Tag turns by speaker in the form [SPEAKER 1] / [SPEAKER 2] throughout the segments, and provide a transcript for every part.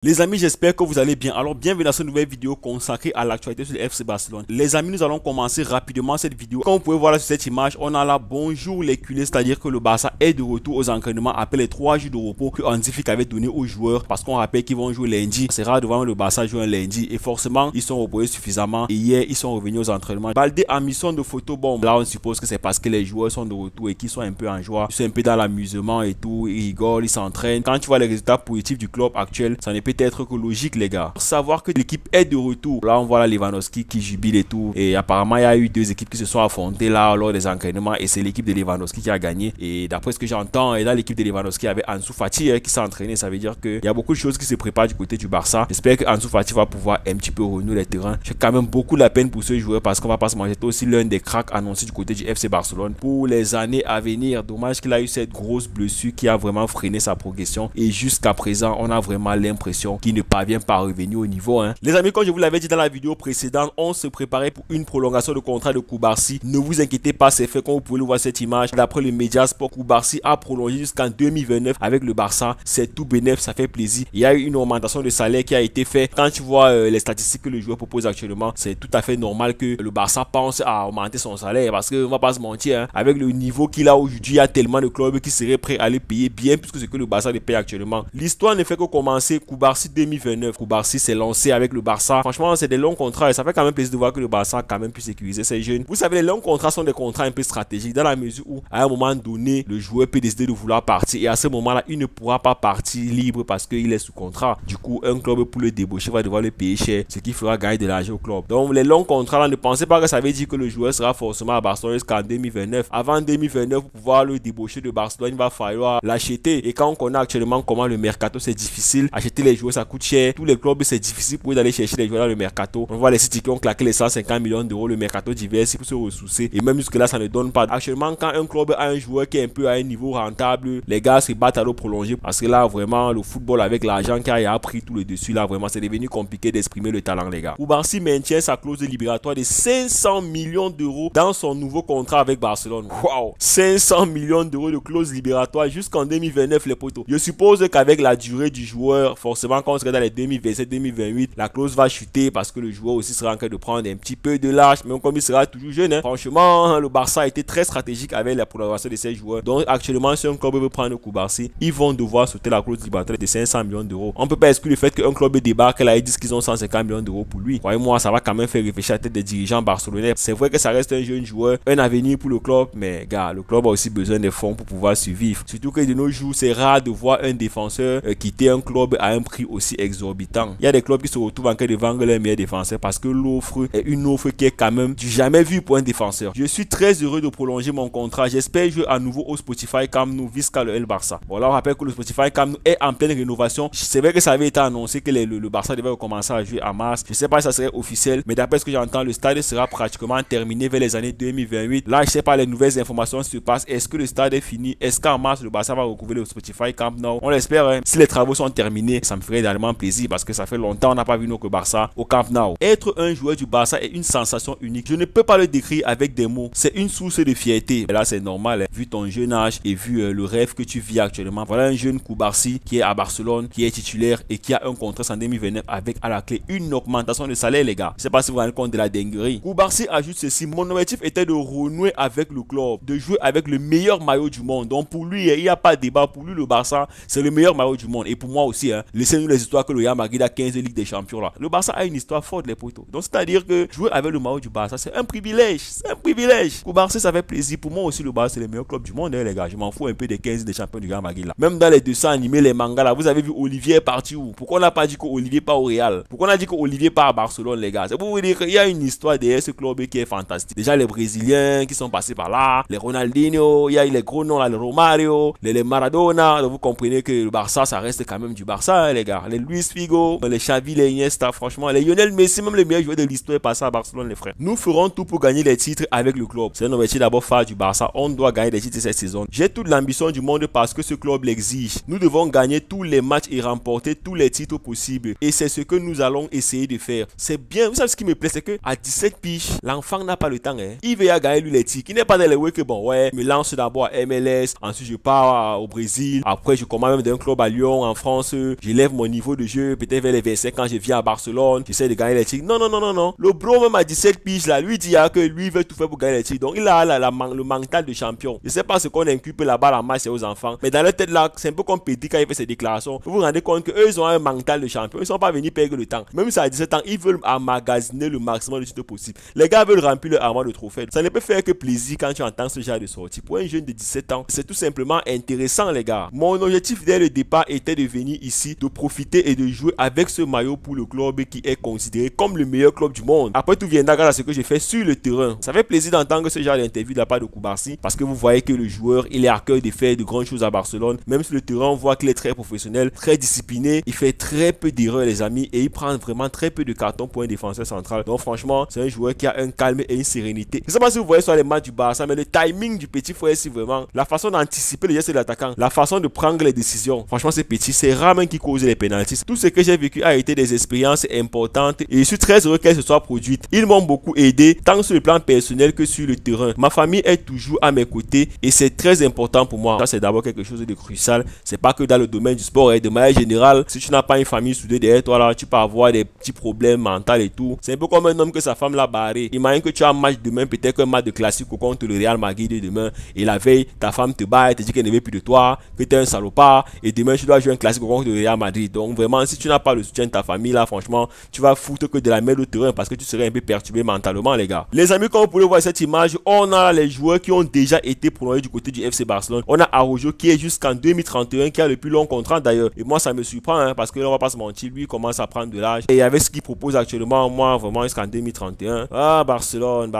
[SPEAKER 1] Les amis, j'espère que vous allez bien. Alors, bienvenue dans cette nouvelle vidéo consacrée à l'actualité sur le FC Barcelone. Les amis, nous allons commencer rapidement cette vidéo. Comme vous pouvez voir là sur cette image, on a là bonjour les culés, c'est-à-dire que le Barça est de retour aux entraînements après les 3 jours de repos que Hansi Flick avait donné aux joueurs. Parce qu'on rappelle qu'ils vont jouer lundi. C'est rare de voir le Barça jouer un lundi et forcément, ils sont reposés suffisamment. Et hier, ils sont revenus aux entraînements. Baldé a mis son de photo. Bon, là, on suppose que c'est parce que les joueurs sont de retour et qu'ils sont un peu en joie. Ils sont un peu dans l'amusement et tout. Ils rigolent, ils s'entraînent. Quand tu vois les résultats positifs du club actuel, ça n'est peut-être que logique, les gars. Pour savoir que l'équipe est de retour. Là, on voit là Lewandowski qui jubile et tout. Et apparemment, il y a eu deux équipes qui se sont affrontées là lors des entraînements. Et c'est l'équipe de Lewandowski qui a gagné. Et d'après ce que j'entends, et là, l'équipe de Lewandowski avait Ansu Fati qui s'est entraîné. Ça veut dire qu'il y a beaucoup de choses qui se préparent du côté du Barça. J'espère que Ansu Fati va pouvoir un petit peu renouer les terrains. J'ai quand même beaucoup la peine pour ce joueur parce qu'on va pas se manger. C'est aussi l'un des cracks annoncés du côté du FC Barcelone pour les années à venir. Dommage qu'il a eu cette grosse blessure qui a vraiment freiné sa progression. Et jusqu'à présent, on a vraiment l'impression qu'il ne parvient pas à revenir au niveau. Les amis, comme je vous l'avais dit dans la vidéo précédente, on se préparait pour une prolongation de contrat de Koubarsi. Ne vous inquiétez pas, c'est fait comme vous pouvez le voir cette image. D'après le Mediasport, Koubarsi a prolongé jusqu'en 2029 avec le Barça. C'est tout bénéf, ça fait plaisir. Il y a eu une augmentation de salaire qui a été faite. Quand tu vois les statistiques que le joueur propose actuellement, c'est tout à fait normal que le Barça pense à augmenter son salaire parce qu'on va pas se mentir, avec le niveau qu'il a aujourd'hui, il y a tellement de clubs qui seraient prêts à les payer bien plus que ce que le Barça les paye actuellement. L'histoire ne fait que commencer. Koubarsi 2029. Koubarsi s'est lancé avec le Barça. Franchement, c'est des longs contrats et ça fait quand même plaisir de voir que le Barça a quand même pu sécuriser ses jeunes. Vous savez, les longs contrats sont des contrats un peu stratégiques dans la mesure où, à un moment donné, le joueur peut décider de vouloir partir et à ce moment-là, il ne pourra pas partir libre parce qu'il est sous contrat. Du coup, un club pour le débaucher va devoir le payer cher, ce qui fera gagner de l'argent au club. Donc, les longs contrats là, ne pensez pas que ça veut dire que le joueur sera forcément à Barcelone jusqu'en 2029. Avant 2029, pour pouvoir le débaucher de Barcelone, il va falloir l'acheter. Et quand on connaît actuellement comment le mercato c'est difficile, acheter les joueurs ça coûte cher. Tous les clubs c'est difficile pour eux d'aller chercher les joueurs dans le mercato. On voit les City qui ont claqué les 150 millions d'euros le mercato d'hiver pour se ressourcer. Et même jusque là ça ne donne pas. Actuellement, quand un club a un joueur qui est un peu à un niveau rentable, les gars se battent à le prolonger parce que là vraiment le football avec l'argent qui a pris tout le dessus là, vraiment c'est devenu compliqué d'exprimer le talent, les gars. Koubarsi maintient sa clause de libératoire de 500 millions d'euros dans son nouveau contrat avec Barcelone. Waouh, 500 millions d'euros de clause libératoire jusqu'en 2029, les potos. Je suppose qu'avec la durée du joueur, forcément quand on sera dans les 2027-2028, la clause va chuter parce que le joueur aussi sera en train de prendre un petit peu de l'âge, même comme il sera toujours jeune. Franchement, le Barça a été très stratégique avec la prolongation de ces joueurs. Donc actuellement, si un club veut prendre Koubarsi, ils vont devoir sauter la clause libératoire de 500 millions d'euros. On peut pas exclure le fait qu'un club débarque là et disent qu'ils ont 150 millions d'euros pour lui. Voyez-moi, ça va quand même faire réfléchir à la tête des dirigeants barcelonais. C'est vrai que ça reste un jeune joueur, un avenir pour le club, mais gars, le club a aussi besoin de fonds pour pouvoir survivre. Surtout que de nos jours, c'est rare de voir un défenseur quitter un club à un prix aussi exorbitant. Il y a des clubs qui se retrouvent en train de vendre leurs meilleurs défenseurs parce que l'offre est une offre qui est quand même du jamais vu pour un défenseur. Je suis très heureux de prolonger mon contrat. J'espère jouer à nouveau au Spotify Camp Nou Visca le Barça. Bon, là on rappelle que le Spotify Camp Nou est en pleine rénovation. C'est vrai que ça avait été annoncé que le Barça devait commencer à jouer en mars. Je sais pas si ça serait officiel, mais d'après ce que j'entends, le stade sera pratiquement terminé vers les années 2028. Là, je sais pas les nouvelles informations se passent. Est-ce que le stade est fini? Est-ce qu'en mars le Barça va recouvrir le Spotify Camp Nou? On l'espère. Si les travaux sont terminés, ça me ferait également plaisir parce que ça fait longtemps on n'a pas vu notre Barça au Camp Nou. Être un joueur du Barça est une sensation unique. Je ne peux pas le décrire avec des mots. C'est une source de fierté. Et là, c'est normal, vu ton jeune âge et vu le rêve que tu vis actuellement. Voilà un jeune Koubarsi qui est à Barcelone, qui est titulaire et qui a un contrat en 2029 avec à la clé une augmentation de salaire, les gars. Je sais pas si vous vous rendez compte de la dinguerie. Koubarsi ajoute ceci: mon objectif était de renouer avec le club, de jouer avec le meilleur maillot du monde. Donc pour lui, il n'y a pas de débat. Pour lui, le Barça, c'est le meilleur maillot du monde. Et pour moi aussi, laissez-nous les histoires que le Real Madrid a 15 Ligues des Champions là. Le Barça a une histoire forte, les potos. Donc c'est-à-dire que jouer avec le maillot du Barça, c'est un privilège. C'est un privilège. Koubarsi, ça fait plaisir. Pour moi aussi, le Barça, c'est le meilleur club du monde, les gars. Je m'en fous un peu des 15 des champions du Real Madrid là. Même dans les dessins animés, les mangas là, vous avez vu Olivier est parti où? Pourquoi on n'a pas dit qu'Olivier part au Real? Pourquoi on a dit qu'Olivier part à Barcelone, les gars? C'est pour vous dire qu'il y a une histoire derrière ce club qui est fantastique. Déjà, les Brésiliens qui sont passés par là, les Ronaldinho, il y a les gros noms là, les Romario, les Maradona. Donc vous comprenez que le Barça, ça reste quand même du Barça, les gars. Les Luis Figo, les Xavi, les Iniesta, franchement, les Lionel Messi, même les meilleurs joueurs de l'histoire est passé à Barcelone, les frères. Nous ferons tout pour gagner les titres avec le club. C'est un objectif d'abord phare du Barça. On doit gagner des titres cette saison. J'ai toute l'ambition du monde parce que ce club l'exige. Nous devons gagner tous les matchs et remporter tous les titres possibles. Et c'est ce que nous allons essayer de faire. C'est bien. Vous savez ce qui me plaît, c'est que à 17 piges, l'enfant n'a pas le temps. Il veut gagner lui les titres. Il n'est pas dans les way que bon, ouais, me lance d'abord à MLS. Ensuite, je pars au Brésil. Après, je commande même d'un club à Lyon, en France. Je lève j'élève mon niveau de jeu, peut-être vers les 25 quand je viens à Barcelone, j'essaie de gagner les titres. Non, non, non, non, non. Le bro même à 17 piges là, lui dit que lui veut tout faire pour gagner les titres. Donc il a le mental de champion. Je sais pas ce qu'on inculpe là-bas la masse aux enfants, mais dans leur tête là, c'est un peu comme Pedri quand il fait ses déclarations. Vous vous rendez compte qu'eux ils ont un mental de champion. Ils sont pas venus perdre le temps. Même si à 17 ans, ils veulent emmagasiner le maximum de titres possible. Les gars veulent remplir leur armoire de trophées. Ça ne peut faire que plaisir quand tu entends ce genre de sortie. Pour un jeune de 17 ans, c'est tout simplement intéressant les gars. Mon objectif dès le départ était de venir ici, de profiter et de jouer avec ce maillot pour le club qui est considéré comme le meilleur club du monde. Après tout viendra grâce à ce que j'ai fait sur le terrain. Ça fait plaisir d'entendre ce genre d'interview de la part de Cubarsí parce que vous voyez que le joueur, il est à cœur de faire de grandes choses à Barcelone. Même sur le terrain, on voit qu'il est très professionnel, très discipliné. Il fait très peu d'erreurs les amis et il prend vraiment très peu de cartons pour un défenseur central. Donc franchement, c'est un joueur qui a un calme et une sérénité. Je sais pas si vous voyez sur les matchs du Barça, mais le timing du petit frère, si vraiment, la façon d'anticiper les gestes de l'attaquant, la façon de prendre les décisions. Franchement, c'est petit, c'est rare même qui cause les pénaltys. Tout ce que j'ai vécu a été des expériences importantes et je suis très heureux qu'elles se soient produites. Ils m'ont beaucoup aidé, tant sur le plan personnel que sur le terrain. Ma famille est toujours à mes côtés et c'est très important pour moi. Ça, c'est d'abord quelque chose de crucial. C'est pas que dans le domaine du sport et de manière générale, si tu n'as pas une famille soudée derrière toi là, tu peux avoir des petits problèmes mentaux et tout. C'est un peu comme un homme que sa femme l'a barré. Imagine que tu as un match demain, peut-être un match de classique contre le Real Madrid demain et la veille, ta femme te bat et te dit qu'elle ne veut plus de toi, que tu es un salopard et demain tu dois jouer un classique contre le Real Madrid. Donc vraiment, si tu n'as pas le soutien de ta famille là, franchement, tu vas foutre que de la merde au terrain parce que tu serais un peu perturbé mentalement les gars. Les amis, comme vous pouvez voir cette image, on a les joueurs qui ont déjà été prolongés du côté du FC Barcelone. On a Araujo qui est jusqu'en 2031, qui a le plus long contrat d'ailleurs. Et moi ça me surprend parce que là, on va pas se mentir, lui commence à prendre de l'âge. Et avec ce qu'il propose actuellement, moi vraiment jusqu'en 2031. Ah Barcelone.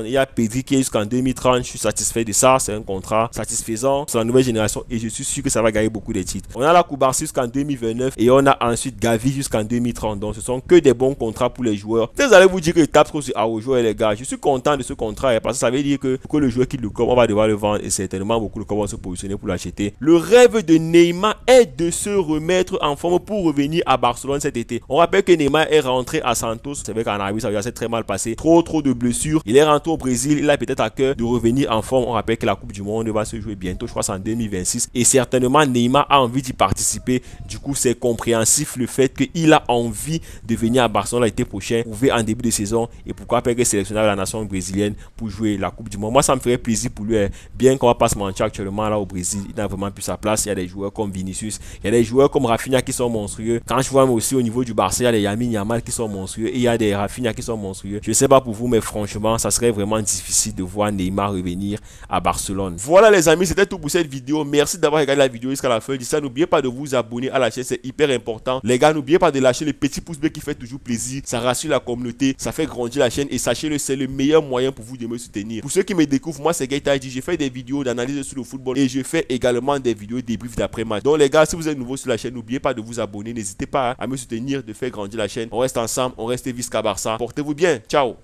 [SPEAKER 1] Il y a Pedri qui est jusqu'en 2030. Je suis satisfait de ça. C'est un contrat satisfaisant. C'est la nouvelle génération et je suis sûr que ça va gagner beaucoup de titres. On a la Cubarsí jusqu'en 2029 et on a ensuite Gavi jusqu'en 2030. Donc ce sont que des bons contrats pour les joueurs. Vous allez vous dire que je tape trop sur Araujo et les gars. Je suis content de ce contrat parce que ça veut dire que pour que le joueur quitte le club, on va devoir le vendre et certainement beaucoup de clubs vont se positionner pour l'acheter. Le rêve de Neymar est de se remettre en forme pour revenir à Barcelone cet été. On rappelle que Neymar est rentré à Santos. C'est vrai qu'en Arabie ça s'est très mal passé. Trop de blessures. Il est rentré au Brésil. Il a peut-être à cœur de revenir en forme. On rappelle que la Coupe du Monde va se jouer bientôt. Je crois que c'est en 2026. Et certainement Neymar a envie d'y participer. Du coup, c'est compréhensif le fait qu'il a envie de venir à Barcelone l'été prochain, prouver en début de saison et pourquoi pas être sélectionné à la nation brésilienne pour jouer la Coupe du Monde. Moi, ça me ferait plaisir pour lui. Bien qu'on va pas se mentir actuellement là au Brésil, il n'a vraiment plus sa place. Il y a des joueurs comme Vinicius, il y a des joueurs comme Rafinha qui sont monstrueux. Quand je vois aussi au niveau du Barça, il y a des Lamine Yamal qui sont monstrueux et il y a des Rafinha qui sont monstrueux. Je sais pas pour vous, mais franchement, ça serait vraiment difficile de voir Neymar revenir à Barcelone. Voilà les amis, c'était tout pour cette vidéo. Merci d'avoir regardé la vidéo jusqu'à la fin. D'ici là, n'oubliez pas de vous abonner à la chaîne, c'est hyper important. Les gars, n'oubliez pas de lâcher le petit pouce bleu qui fait toujours plaisir. Ça rassure la communauté, ça fait grandir la chaîne et sachez-le, c'est le meilleur moyen pour vous de me soutenir. Pour ceux qui me découvrent, moi c'est Gaëtan ID. Je fais des vidéos d'analyse sur le football et je fais également des vidéos débriefs d'après-match. Donc les gars, si vous êtes nouveau sur la chaîne, n'oubliez pas de vous abonner. N'hésitez pas à me soutenir, de faire grandir la chaîne. On reste ensemble, on reste Visca Barça. Portez-vous bien, ciao.